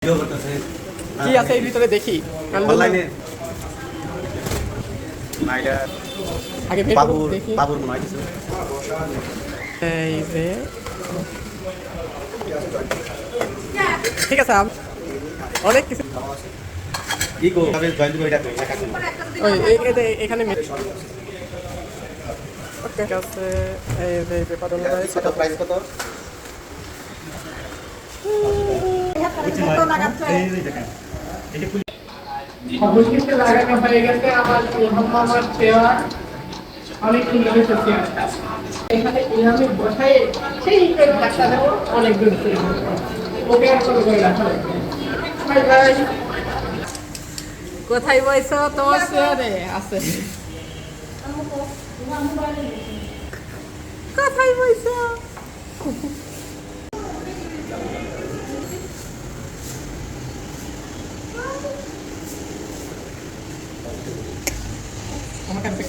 কি আছে এর ভিতরে দেখি অনলাইনে আগে বের করুন দেখি বাবুর মনে হয় কিছু এই যে ঠিক আছে অনেক কিছু কি গো তবে জয়েন করে এটা ওই এখানে ওকে আছে এই যে পেপার হলো কত প্রাইস কত অবশেষে লাগানো হয়ে গেছে আমার মোহাম্মদ চেয়ার অনেক সুন্দর হয়েছে এখানে ইলামে বসাই সেই ডাক্তার অনেক দূর ছিল ওকে আর কোনো করে রাখা বাই বাই কোথায় বইছো তোমার চেয়ারে আছে কোথায় বইছো আমার কাছে